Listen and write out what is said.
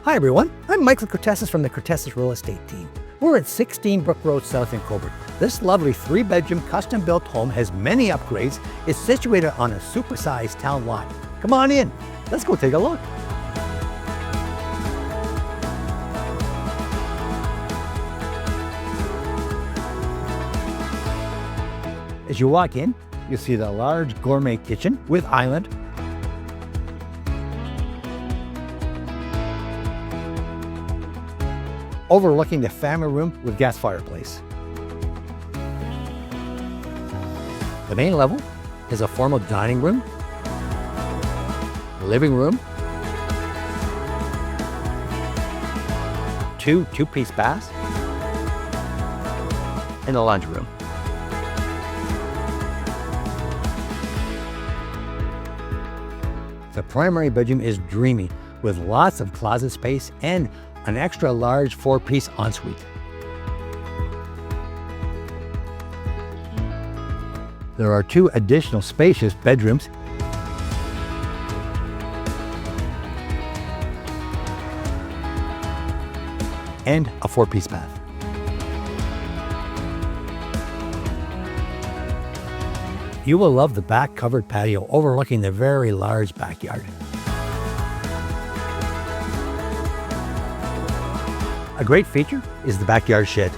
Hi everyone, I'm Michael Cortesis from the Cortesis Real Estate Team. We're at 16 Brook Road South in Cobourg. This lovely 3-bedroom custom-built home has many upgrades. It's situated on a supersized town lot. Come on in, let's go take a look. As you walk in, you'll see the large gourmet kitchen with island, overlooking the family room with gas fireplace. The main level is a formal dining room, living room, two-piece baths, and a laundry room. The primary bedroom is dreamy with lots of closet space and an extra large 4-piece ensuite. There are 2 additional spacious bedrooms and a 4-piece bath. You will love the back covered patio overlooking the very large backyard. A great feature is the backyard shed.